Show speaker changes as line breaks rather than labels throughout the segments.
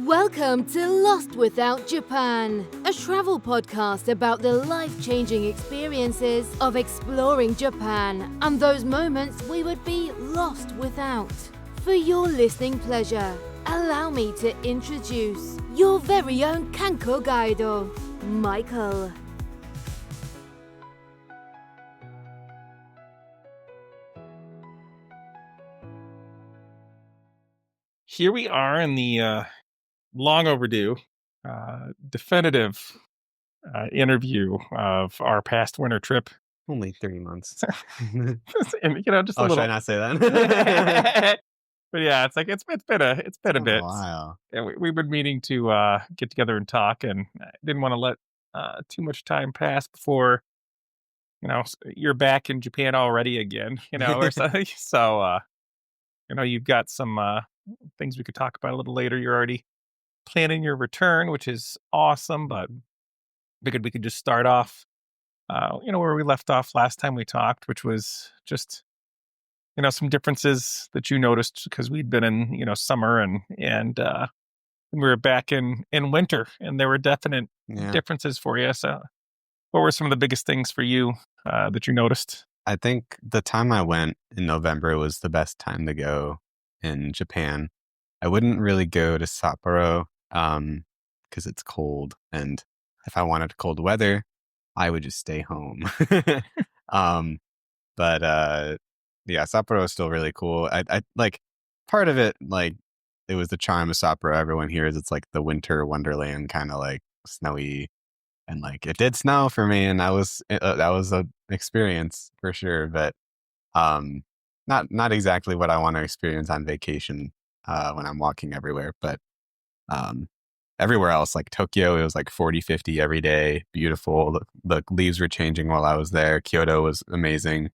Welcome to Lost Without Japan, a travel podcast about the life-changing experiences of exploring Japan and those moments we would be lost without. For your listening pleasure, allow me to introduce your very own Kanko Guido, Michael.
Here we are in the long overdue, definitive interview of our past winter trip.
Only 3 months.
And, just a
Oh, should
little.
I not say that?
But yeah, it's been a bit.
A while.
And we've been meaning to get together and talk, and I didn't want to let too much time pass before you're back in Japan already again, or something. So you've got some things we could talk about a little later. You're already planning your return, which is awesome, but figured we could just start off where we left off last time we talked, which was just some differences that you noticed because we'd been in summer and we were back in winter, and there were definite differences for you. So what were some of the biggest things for you that you noticed?
I think the time I went in November was the best time to go in Japan. I wouldn't really go to Sapporo because it's cold, and if I wanted cold weather, I would just stay home. But Sapporo is still really cool. I like part of it, like it was the charm of Sapporo. Everyone hears it's like the winter wonderland, kind of like snowy, and like it did snow for me, and that was an experience for sure. But not exactly what I want to experience on vacation when I'm walking everywhere. But everywhere else, like Tokyo, it was like 40, 50 every day. Beautiful. The leaves were changing while I was there. Kyoto was amazing.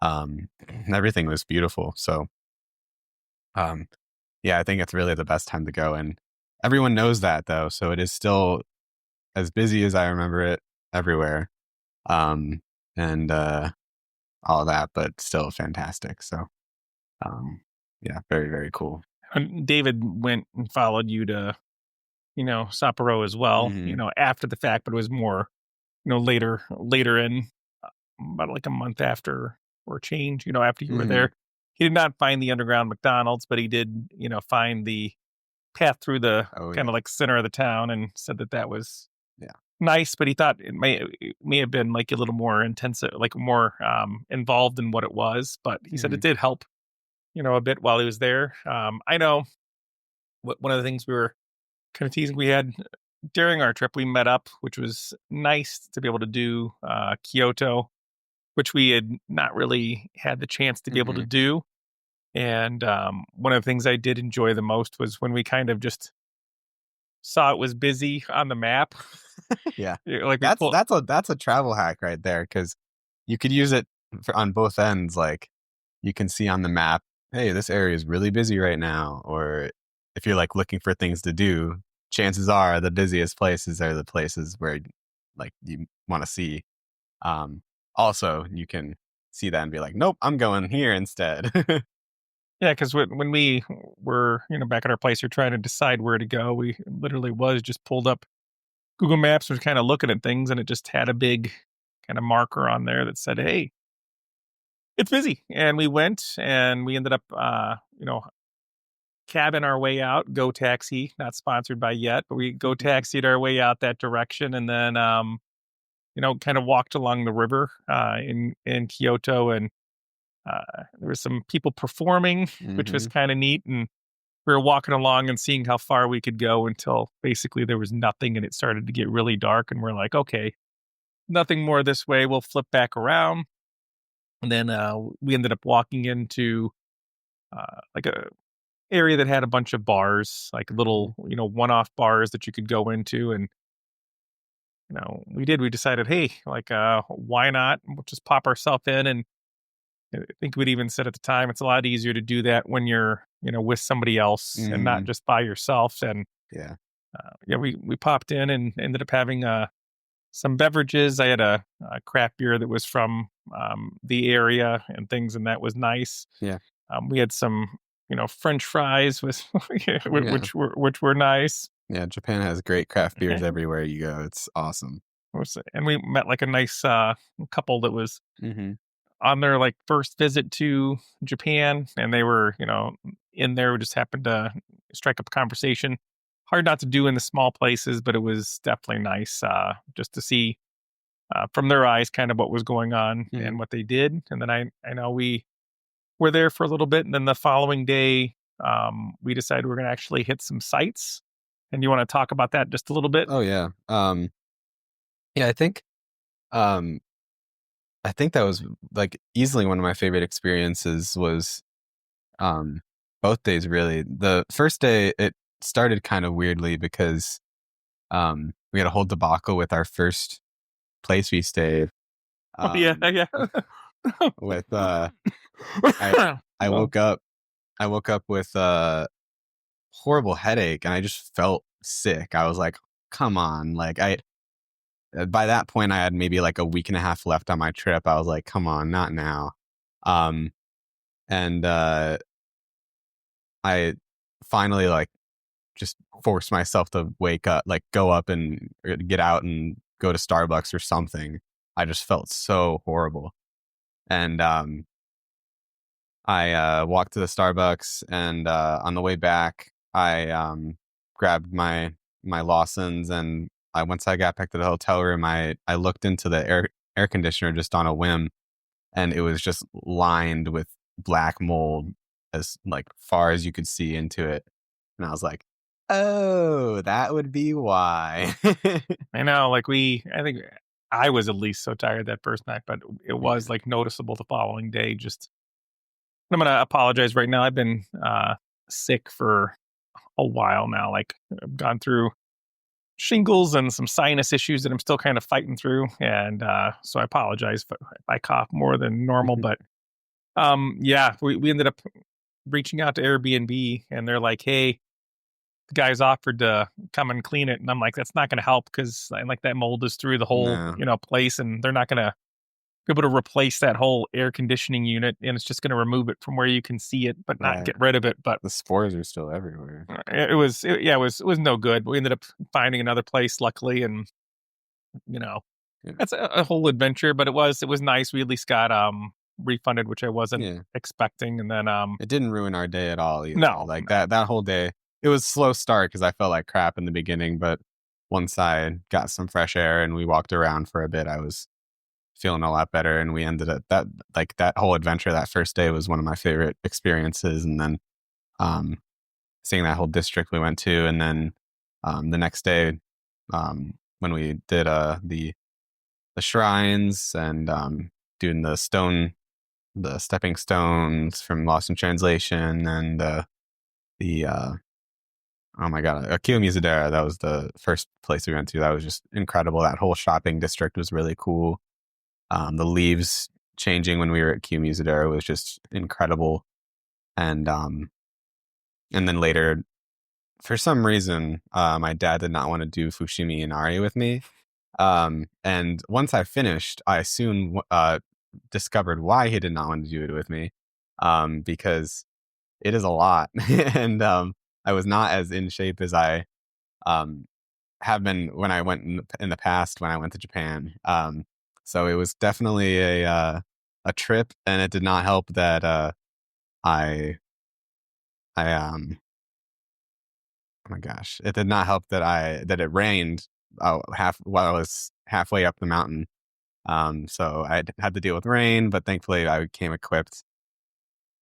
Everything was beautiful. So I think it's really the best time to go. And everyone knows that, though. So it is still as busy as I remember it everywhere. And all that, but still fantastic. So, very, very cool.
And David went and followed you to, Sapporo as well, after the fact, but it was more, later in about like a month after or change, after you were there. He did not find the underground McDonald's, but he did, find the path through the kind of like center of the town, and said that was nice, but he thought it may have been like a little more intensive, like more involved in what it was. But he said it did help, a bit while he was there. I know one of the things we were kind of teasing, we had during our trip, we met up, which was nice to be able to do Kyoto, which we had not really had the chance to be able to do. And one of the things I did enjoy the most was when we kind of just saw it was busy on the map.
Yeah,
like
that's a travel hack right there, because you could use it on both ends. Like you can see on the map, hey, this area is really busy right now. Or if you're like looking for things to do, chances are the busiest places are the places where like you want to see. Also, you can see that and be like, nope, I'm going here instead.
Yeah, because when we were, back at our place, you're trying to decide where to go. We literally just pulled up Google Maps, was kind of looking at things, and it just had a big kind of marker on there that said, hey, it's busy. And we went, and we ended up, cabbing our way out, Go Taxi, not sponsored by yet, but we Go Taxied our way out that direction, and then, kind of walked along the river in Kyoto, and there were some people performing, which was kind of neat. And we were walking along and seeing how far we could go until basically there was nothing, and it started to get really dark. And we're like, okay, nothing more this way. We'll flip back around. And then we ended up walking into like a area that had a bunch of bars, like little, one-off bars that you could go into. And we decided, hey, like why not? We'll just pop ourselves in. And I think we'd even said at the time, it's a lot easier to do that when you're, with somebody else and not just by yourself. And we popped in and ended up having some beverages. I had a craft beer that was from the area and things, and that was nice.
Yeah.
We had some French fries with
Yeah.
which were nice.
Yeah, Japan has great craft beers everywhere you go. It's awesome.
And we met like a nice couple that was
Mm-hmm.
on their like first visit to Japan, and they were in there. We just happened to strike up a conversation. Hard not to do in the small places, but it was definitely nice just to see from their eyes kind of what was going on
Mhm.
and what they did. And then I know we were there for a little bit, and then the following day we decided we're going to actually hit some sites. And you want to talk about that just a little bit?
Oh yeah. Yeah, I think that was like easily one of my favorite experiences was both days really. The first day it started kind of weirdly because we had a whole debacle with our first place we stayed.
Yeah.
With I woke up with a horrible headache and I just felt sick. I was like, come on. Like by that point I had maybe like a week and a half left on my trip. I was like, come on, not now. And I finally like just forced myself to wake up, like go up and get out and go to Starbucks or something. I just felt so horrible. And I walked to the Starbucks, and on the way back, I grabbed my Lawsons, and once I got back to the hotel room, I looked into the air conditioner just on a whim, and it was just lined with black mold as like far as you could see into it, and I was like, "Oh, that would be why."
I know, like I think I was at least so tired that first night, but it was like noticeable the following day. Just, I'm going to apologize right now. I've been sick for a while now. Like I've gone through shingles and some sinus issues that I'm still kind of fighting through. And so I apologize if I cough more than normal, but yeah, we ended up reaching out to Airbnb, and they're like, hey, the guys offered to come and clean it. And I'm like, that's not going to help because like that mold is through the whole,
No.
place, and they're not going to be able to replace that whole air conditioning unit. And it's just going to remove it from where you can see it, but not
Right.
get rid of it. But
The spores are still everywhere.
it was no good. But we ended up finding another place, luckily. And,
Yeah.
that's a whole adventure, but it was nice. We at least got, refunded, which I wasn't expecting. And then,
It didn't ruin our day at all either.
No.
Like that whole day, it was a slow start because I felt like crap in the beginning, but once I got some fresh air and we walked around for a bit, I was feeling a lot better, and we ended up that whole adventure that first day was one of my favorite experiences. And then seeing that whole district we went to, and then the next day when we did the shrines and doing the stepping stones from Lost in Translation, and the oh my god, Akio Mizudera. That was the first place we went to. That was just incredible. That whole shopping district was really cool. The leaves changing when we were at Akio Mizudera was just incredible. And then later, for some reason, my dad did not want to do Fushimi Inari with me. And once I finished, I soon discovered why he did not want to do it with me, because it is a lot. And I was not as in shape as I have been when I went in the past when I went to Japan. So it was definitely a trip, and it did not help that I oh my gosh, it did not help that it rained while I was halfway up the mountain. So I had to deal with rain, but thankfully I came equipped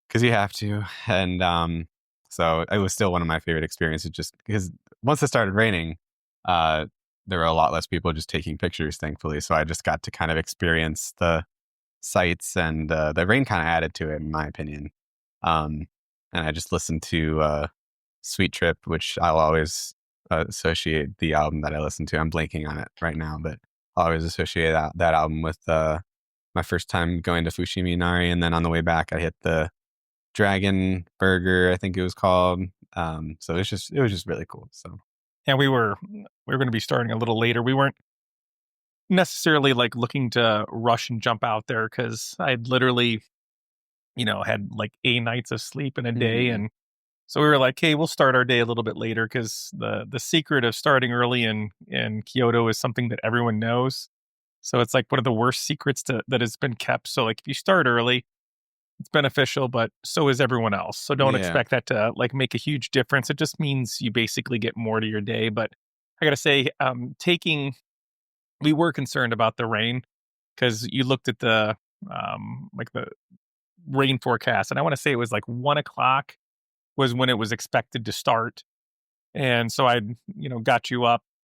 because you have to. And so it was still one of my favorite experiences, just because once it started raining, there were a lot less people just taking pictures, thankfully. So I just got to kind of experience the sights, and the rain kind of added to it, in my opinion. And I just listened to Sweet Trip, which I'll always associate the album that I listen to. I'm blanking on it right now, but I always associate that album with my first time going to Fushimi Inari. And then on the way back, I hit the Dragon Burger, I think it was called. So it was just really cool. So
and we were going to be starting a little later. We weren't necessarily like looking to rush and jump out there because I'd literally had like 8 nights of sleep in a day.
Mhm.
And so we were like, hey, we'll start our day a little bit later because the secret of starting early in Kyoto is something that everyone knows. So it's like one of the worst secrets that has been kept. So like if you start early, it's beneficial, but so is everyone else. So don't
Yeah.
expect that to like make a huge difference. It just means you basically get more to your day. But I gotta say, we were concerned about the rain because you looked at the like the rain forecast, and I want to say it was like 1 o'clock was when it was expected to start. And so I,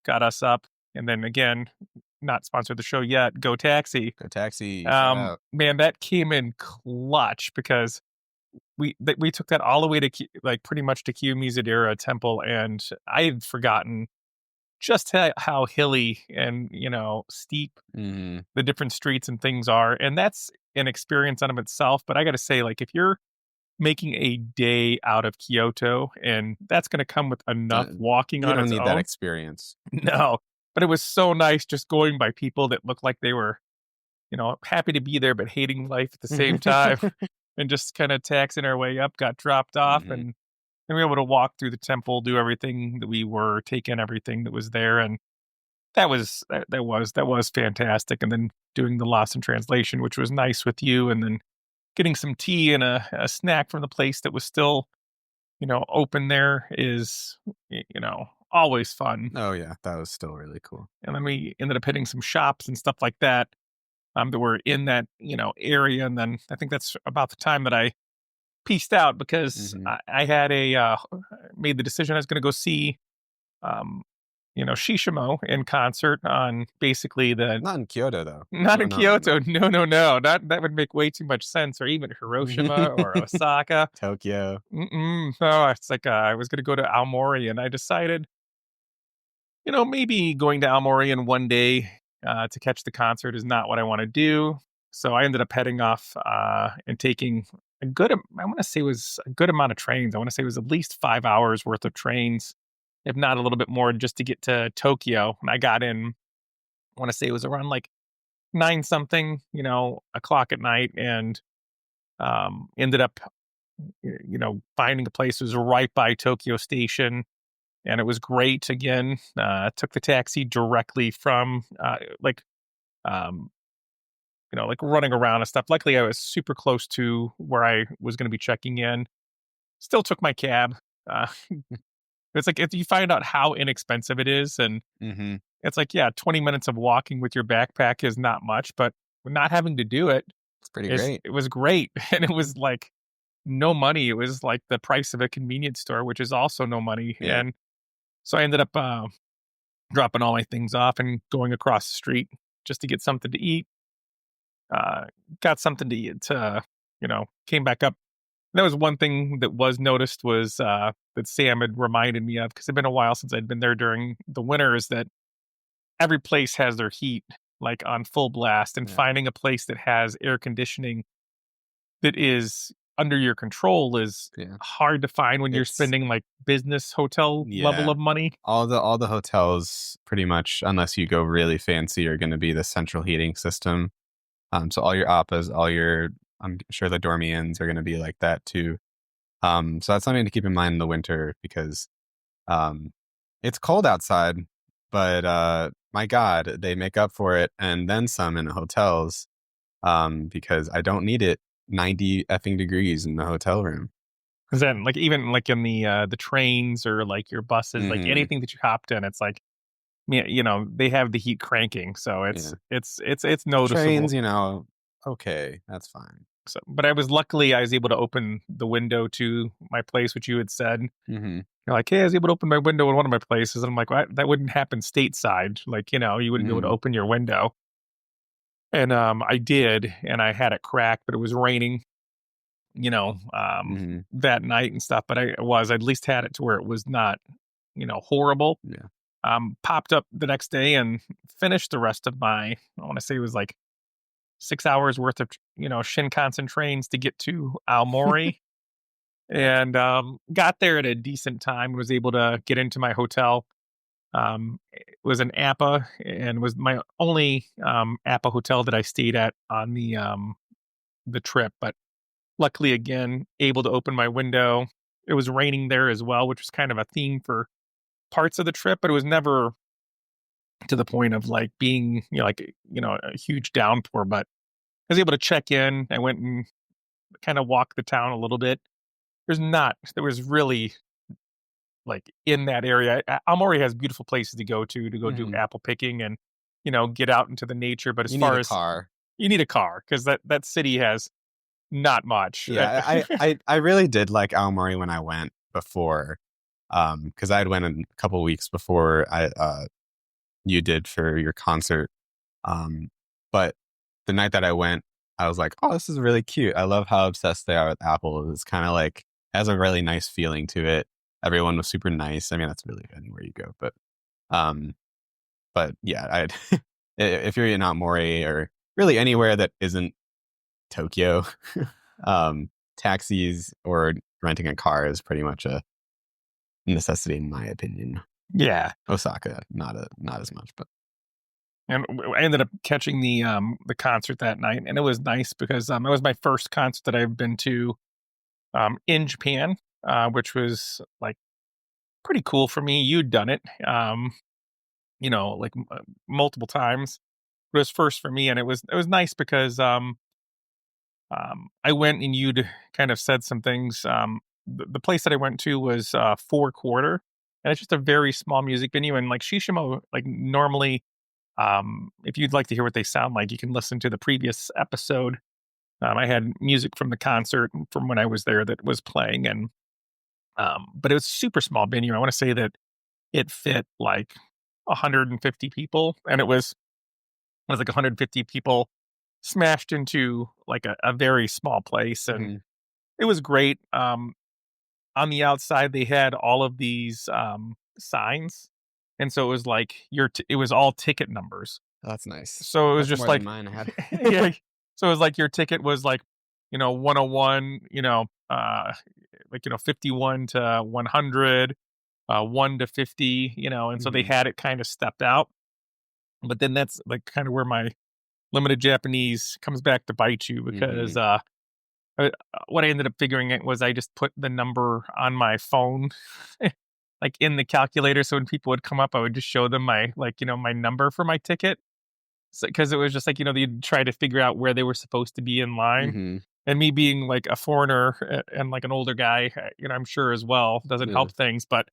got us up, and then again, not sponsored the show yet. Go Taxi.
Go Taxi. Shout out.
Man, that came in clutch because we took that all the way to like pretty much to Kiyomizu-dera Temple, and I had forgotten just how hilly and steep
Mhm.
the different streets and things are, and that's an experience on of itself. But I got to say, like if you're making a day out of Kyoto, and that's going to come with enough walking
You
on
don't
its
need that
own.
experience.
No, but it was so nice just going by people that looked like they were, happy to be there, but hating life at the same time, and just kind of taxing our way up, got dropped off,
Mhm.
and we were able to walk through the temple, do everything that we were, take in everything that was there. And that was fantastic. And then doing the lost in translation, which was nice with you, and then getting some tea and a snack from the place that was still, open there is, always fun.
Oh, yeah. That was still really cool.
And then we ended up hitting some shops and stuff like that, that were in that, area. And then I think that's about the time that I pieced out because
Mhm.
I had made the decision I was going to go see, um, Shishimo in concert on basically the
Not in Kyoto, though.
not
No,
in
no, no,
Kyoto.
no.
No, no, no. That would make way too much sense, or even Hiroshima or Osaka.
Tokyo.
No, it's like I was going to go to Aomori, and I decided, maybe going to Aomori in one day to catch the concert is not what I want to do. So I ended up heading off and taking I want to say it was a good amount of trains. I want to say it was at least 5 hours worth of trains, if not a little bit more, just to get to Tokyo. And I got in, I want to say it was around like 9 something, o'clock at night, and ended up, finding a place that was right by Tokyo Station, and it was great. Again, took the taxi directly from um, like running around and stuff. Luckily, I was super close to where I was going to be checking in. Still took my cab. Uh, it's like if you find out how inexpensive it is, and
Mhm.
it's like, yeah, 20 minutes of walking with your backpack is not much, but not having to do it
It's pretty great.
it was great. And it was like no money. It was like the price of a convenience store, which is also no money.
Yeah.
And so I ended up dropping all my things off and going across the street just to get something to eat. Uh, got something to eat. Came back up. That was one thing that was noticed was that Sam had reminded me of, because it'd been a while since I'd been there during the winter, is that every place has their heat like on full blast, and
Yeah.
finding a place that has air conditioning that is under your control is
Yeah.
hard to find when you're
It's
spending like business hotel level
Yeah.
of money.
All the hotels pretty much, unless you go really fancy, are gonna be the central heating system. So all your appas, I'm sure the dormiens are gonna be like that too. So that's something to keep in mind in the winter because, um, it's cold outside, but, my god, they make up for it and then some in the hotels, because I don't need it 90 effing degrees in the hotel room.
'Cause then like even like in the trains or like your buses, like
Mhm.
anything that you hopped in, it's like, yeah, they have the heat cranking. So
Yeah.
it's noticeable.
Trains, okay, that's fine.
So, but I was able to open the window to my place, which you had said.
Mhm.
You're like, hey, I was able to open my window in one of my places. And I'm like, what? That wouldn't happen stateside. Like, you wouldn't be able to
Mhm.
open your window. And I did, and I had it cracked, but it was raining,
Mhm.
that night and stuff. But I at least had it to where it was not, horrible.
Yeah.
Popped up the next day and finished the rest of I want to say it was like 6 hours worth of, Shinkansen trains to get to Aomori. And got there at a decent time, was able to get into my hotel. It was an APA, and was my only APA hotel that I stayed at on the trip. But luckily, again, able to open my window. It was raining there as well, which was kind of a theme for parts of the trip, but it was never to the point of like being, a huge downpour. But I was able to check in. I went and kind of walked the town a little bit. There was really like in that area. Aomori has beautiful places to go do apple picking and, get out into the nature. But as
You
far
need a
as
car.
you need a car because that city has not much.
Yeah, I really did like Aomori when I went before, because I had went a couple weeks before you did for your concert. But the night that I went, I was like, oh, this is really cute. I love how obsessed they are with Apple. It's kind of like has a really nice feeling to it. Everyone was super nice. I mean, that's really anywhere you go, but yeah, if you're in Aomori or really anywhere that isn't Tokyo, taxis or renting a car is pretty much a necessity in my opinion.
Yeah.
Osaka, not as much, but
And I ended up catching the concert that night, and it was nice because it was my first concert that I've been to in Japan, which was like pretty cool for me. You'd done it, multiple times. It was first for me, and it was nice because I went and you'd kind of said some things. The place that I went to was 4 Quarter, and it's just a very small music venue. And like Shishimo, like normally, if you'd like to hear what they sound like, you can listen to the previous episode. I had music from the concert from when I was there that was playing, and but it was a super small venue. I want to say that it fit like 150 people, and it was like 150 people smashed into like a very small place, and it was great. On the outside, they had all of these signs, and so it was like it was all ticket numbers.
that's nice.
So it was
That's
just
more
like
than mine I had.
yeah. So it was like your ticket was like 101, 51 to 100, 1 to 50, and so they had it kind of stepped out. But then that's like kind of where my limited Japanese comes back to bite you because what I ended up figuring out was I just put the number on my phone, like in the calculator. So when people would come up, I would just show them my my number for my ticket. Because it was just like they'd try to figure out where they were supposed to be in line. And me being like a foreigner and like an older guy, I'm sure as well doesn't help things. But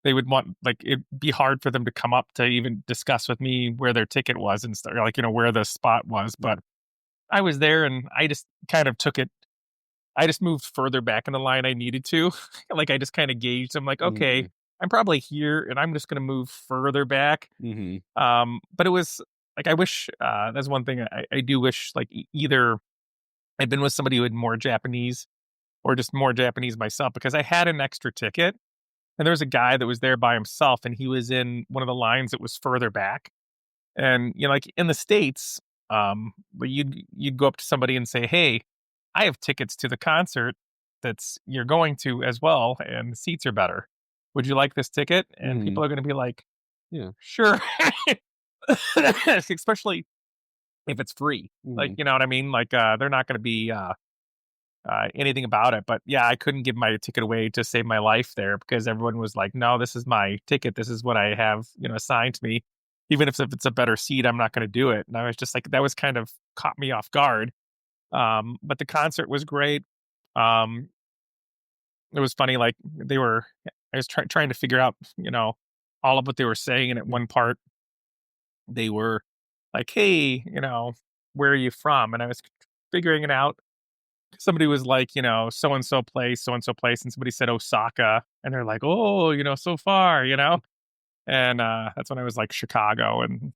they would want like it'd be hard for them to come up to even discuss with me where their ticket was and stuff, like where the spot was. But I was there and I just kind of took it. I just moved further back in the line I needed to. Like I just kind of gauged. I'm like, okay, I'm probably here, and I'm just going to move further back. But it was like I wish that's one thing I do wish like either I'd been with somebody who had more Japanese or just more Japanese myself, because I had an extra ticket and there was a guy that was there by himself and he was in one of the lines that was further back. And like in the States, but you'd go up to somebody and say, hey, I have tickets to the concert that's you're going to as well, and the seats are better. Would you like this ticket? And people are going to be like,
Yeah.
sure. Especially if it's free. Like, you know what I mean? Like, they're not going to be anything about it. But yeah, I couldn't give my ticket away to save my life there because everyone was like, no, this is my ticket. This is what I have, assigned to me. Even if it's a better seat, I'm not going to do it. And I was just like, that was kind of caught me off guard. But the concert was great. It was funny. Like I was trying to figure out, all of what they were saying. And at one part, they were like, hey, where are you from? And I was figuring it out. Somebody was like, so-and-so place, and somebody said Osaka. And they're like, oh, so far, And that's when I was like Chicago, and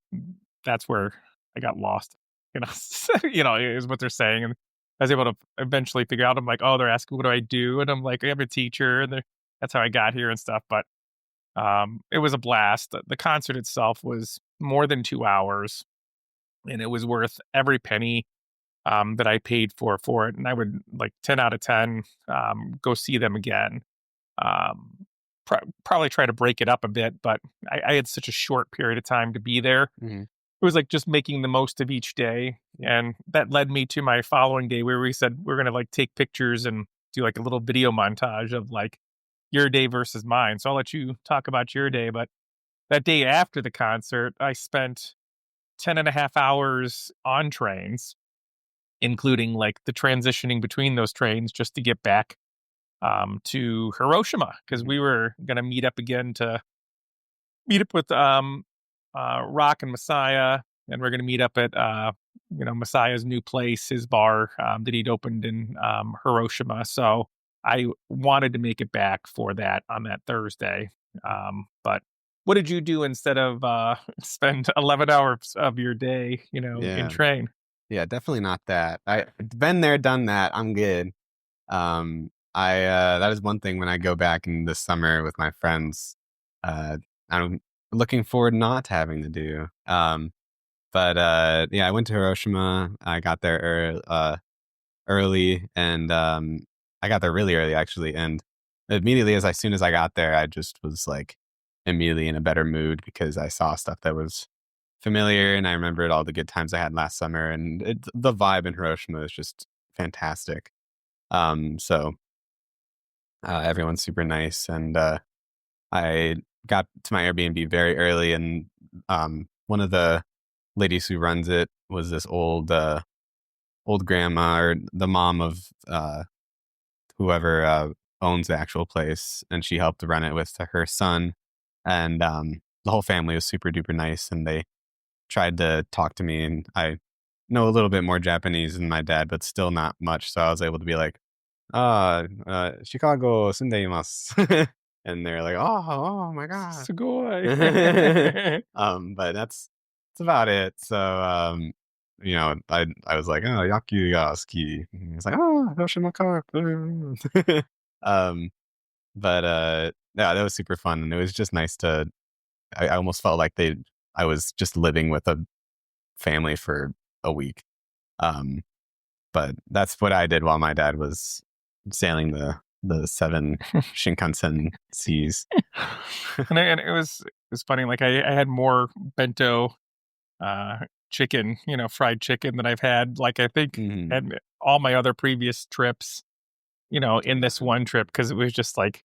that's where I got lost. Is what they're saying. And I was able to eventually figure out. I'm like, oh, they're asking what do I do, and I'm like, I'm a teacher, and that's how I got here and stuff. But it was a blast. The concert itself was more than 2 hours, and it was worth every penny that I paid for it. And I would like 10 out of 10 go see them again. Probably try to break it up a bit, but I had such a short period of time to be there was like just making the most of each day. And that led me to my following day where we said we're going to like take pictures and do like a little video montage of like your day versus mine. So I'll let you talk about your day. But that day after the concert, I spent 10 and a half hours on trains, including like the transitioning between those trains just to get back to Hiroshima because we were going to meet up again to meet up with Rock and Messiah, and we're going to meet up at Messiah's new place, his bar that he'd opened in Hiroshima. So I wanted to make it back for that on that Thursday. But what did you do instead of spend 11 hours of your day, in train?
Yeah, definitely not that. I've been there, done that. I'm good. That is one thing when I go back in the summer with my friends, I'm looking forward not having to do. But I went to Hiroshima. I got there early, and I got there really early actually. And immediately, as soon as I got there, I just was like immediately in a better mood because I saw stuff that was familiar, and I remembered all the good times I had last summer, and the vibe in Hiroshima is just fantastic. So everyone's super nice, and I got to my Airbnb very early, and one of the ladies who runs it was this old grandma or the mom of whoever owns the actual place, and she helped run it with her son, and the whole family was super duper nice, and they tried to talk to me, and I know a little bit more Japanese than my dad, but still not much, so I was able to be like, Chicago sundeimasu. And they're like, oh my god,
Sugoi.
but that's about it. So I was like, oh, yaku ga suki. And he was like, oh, Hiroshima ka. But yeah, that was super fun, and it was just nice to. I almost felt like I was just living with a family for a week. But that's what I did while my dad was sailing the 7 Shinkansen seas.
and it was funny. Like I had more bento chicken, fried chicken than I've had. Like I think at all my other previous trips, in this one trip, because it was just like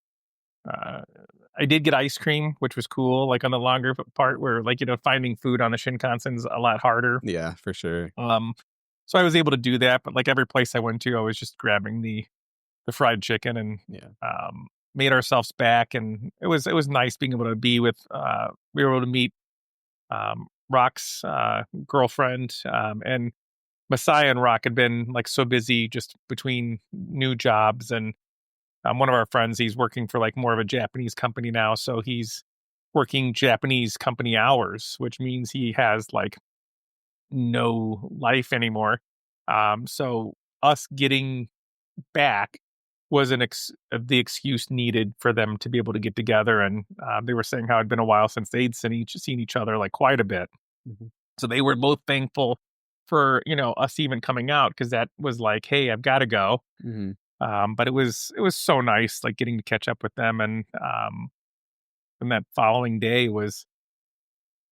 I did get ice cream, which was cool. Like on the longer part, where like finding food on the Shinkansen's a lot harder.
Yeah, for sure.
So I was able to do that, but like every place I went to, I was just grabbing the fried chicken and made ourselves back, and it was nice being able to be with. We were able to meet Rock's girlfriend, and Messiah and Rock had been like so busy just between new jobs, and one of our friends, he's working for like more of a Japanese company now, so he's working Japanese company hours, which means he has like no life anymore. So us getting back was the excuse needed for them to be able to get together, and they were saying how it'd been a while since they'd seen each other like quite a bit. So they were both thankful for us even coming out, because that was like, hey, I've got to go. But it was so nice like getting to catch up with them, and that following day was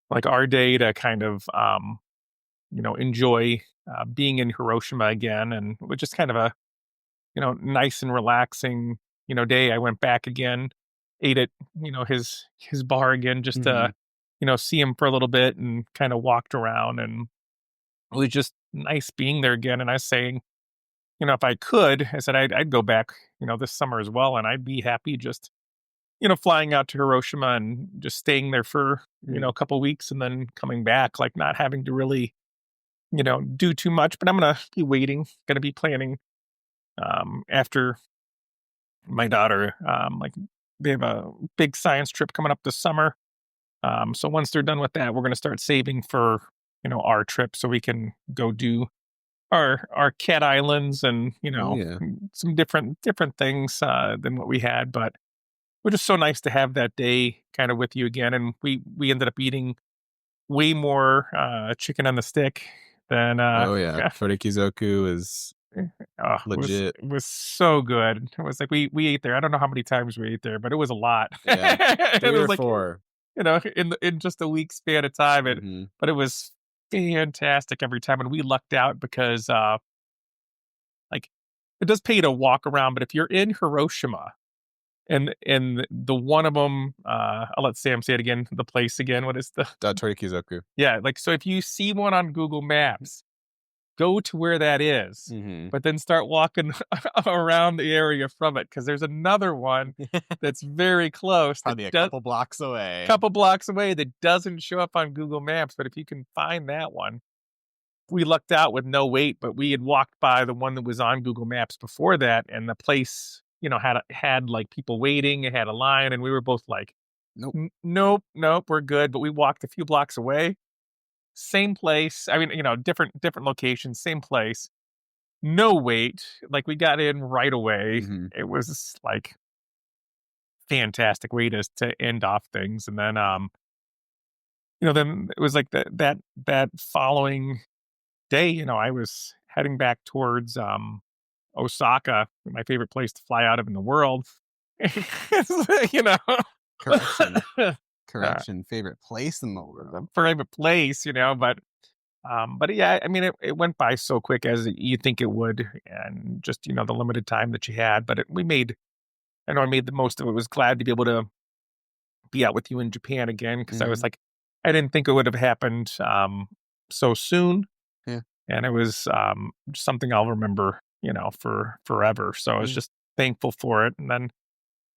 like our day to kind of enjoy being in Hiroshima again, and it was just kind of a nice and relaxing day. I went back again, ate at his bar again, just to see him for a little bit, and kind of walked around, and it was just nice being there again. And I was saying, if I could, I said I'd go back this summer as well, and I'd be happy just flying out to Hiroshima and just staying there for a couple weeks and then coming back, like not having to really do too much. But I'm gonna be waiting, gonna be planning after my daughter, like they have a big science trip coming up this summer. So once they're done with that, we're going to start saving for, our trip, so we can go do our cat islands and, some different things than what we had. But it was just so nice to have that day kind of with you again. And we ended up eating way more chicken on the stick than
Torikizoku is legit.
It was so good. It was like we ate there. I don't know how many times we ate there, but it was a lot.
Yeah, 3
it was
or
like
4.
in just a week span of time. But it was fantastic every time. And we lucked out because like it does pay to walk around, but if you're in Hiroshima and the one of them, I'll let Sam say it again, the place again. What is the
Torikizoku.
yeah, like so if you see one on Google Maps, go to where that is,
Mm-hmm.
but then start walking around the area from it because there's another one that's very close.
Probably a couple blocks away.
Couple blocks away that doesn't show up on Google Maps. But if you can find that one, we lucked out with no wait, but we had walked by the one that was on Google Maps before that, and the place, had like people waiting. It had a line, and we were both like,
Nope.
Nope, we're good." But we walked a few blocks away, same place. I mean, different locations, same place. No wait. Like we got in right away.
Mm-hmm.
It was like fantastic way to end off things, and then then it was like that following day, I was heading back towards Osaka, my favorite place to fly out of in the world. you know,
Correction. Favorite place in the world.
favorite place, but yeah, I mean, it went by so quick as you think it would, and just the limited time that you had. But I know I made the most of it. Was glad to be able to be out with you in Japan again because I was
Mhm.
like, I didn't think it would have happened so soon.
Yeah.
And it was something I'll remember, for forever. So I was
Yeah.
just thankful for it. And then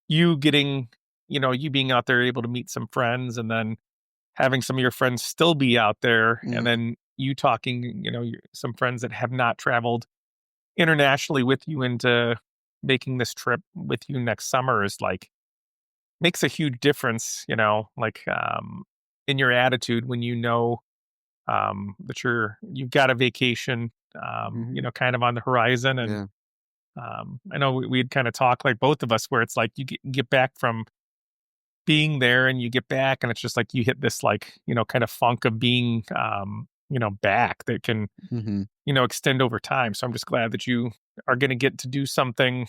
you getting, you being out there able to meet some friends, and then having some of your friends still be out there,
Mhm.
and then you talking, some friends that have not traveled internationally with you into making this trip with you next summer is like makes a huge difference, like in your attitude when that you've got a vacation,
Mhm.
kind of on the horizon. And
Yeah.
I know we'd kind of talk like both of us where it's like you get back from being there and you get back and it's just like you hit this like, kind of funk of being, back that can,
Mhm.
extend over time. So I'm just glad that you are going to get to do something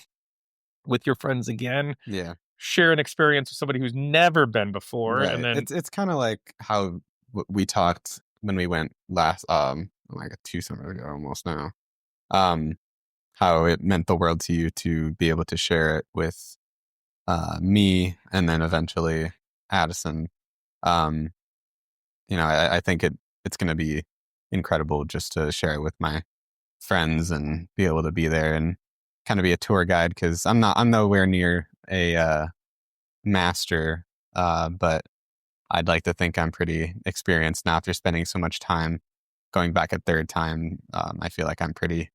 with your friends again,
Yeah.
share an experience with somebody who's never been before.
Right.
And then,
It's kind of like how we talked when we went last like 2 summers ago almost now. How it meant the world to you to be able to share it with me and then eventually Addison. Um, I think it's going to be incredible just to share it with my friends and be able to be there and kind of be a tour guide because I'm nowhere near a master, but I'd like to think I'm pretty experienced now after spending so much time going back a third time. I feel like I'm pretty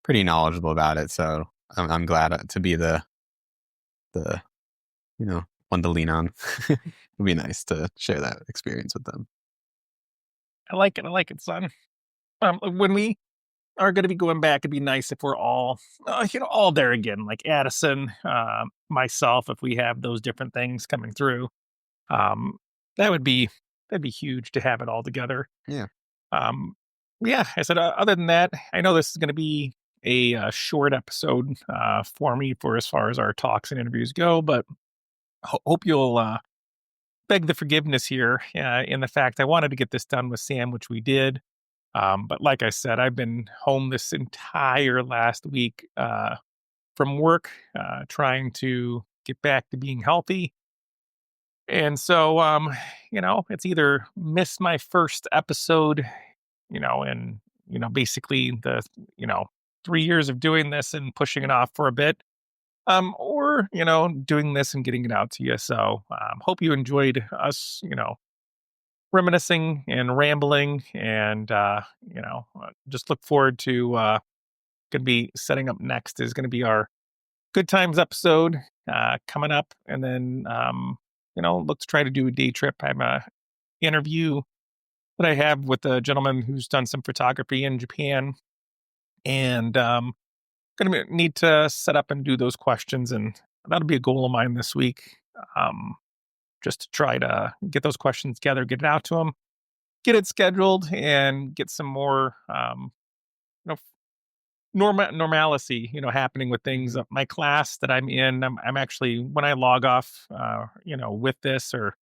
knowledgeable about it, so I'm glad to be the one to lean on. It'd be nice to share that experience with them.
I like it, son. When we are going to be going back, it'd be nice if we're all, all there again, like Addison, myself, if we have those different things coming through. Um, that'd be huge to have it all together.
Yeah.
Yeah, I said, other than that, I know this is going to be a short episode for me for as far as our talks and interviews go, but hope you'll beg the forgiveness here in the fact I wanted to get this done with Sam, which we did. But like I said, I've been home this entire last week from work, trying to get back to being healthy. And so, it's either miss my first episode, and, basically the, 3 years of doing this and pushing it off for a bit, or, doing this and getting it out to you. So, hope you enjoyed us, reminiscing and rambling and, just look forward to, going to be setting up next is going to be our good times episode, coming up. And then, let's try to do a day trip. I'm a interview that I have with a gentleman who's done some photography in Japan, and going to need to set up and do those questions, and that'll be a goal of mine this week. Just to try to get those questions together, get it out to him, get it scheduled, and get some more, you know, normalcy, happening with things. My class that I'm in, I'm actually when I log off, with this or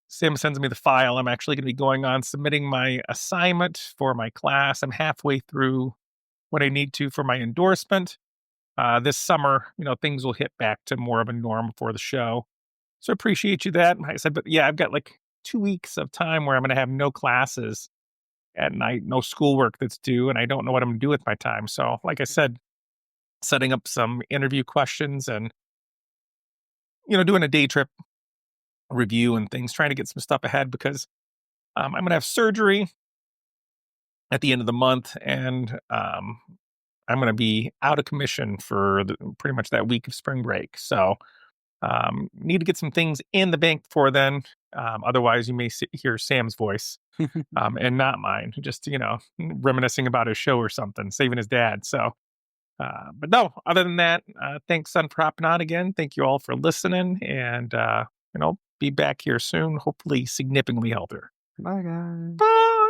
Sam sends me the file. I'm actually going to be going on submitting my assignment for my class. I'm halfway through what I need to for my endorsement. This summer, things will hit back to more of a norm for the show. So I appreciate you that. I said, but yeah, I've got like 2 weeks of time where I'm going to have no classes at night, no schoolwork that's due, and I don't know what I'm going to do with my time. So, like I said, setting up some interview questions and, doing a day trip review and things, trying to get some stuff ahead because I'm going to have surgery at the end of the month, and I'm going to be out of commission for pretty much that week of spring break. So, need to get some things in the bank before then. Otherwise, you may hear Sam's voice and not mine, just, reminiscing about his show or something, saving his dad. So, but no, other than that, thanks, Son, for hopping on again. Thank you all for listening, and, be back here soon, hopefully significantly healthier.
Bye, guys.
Bye.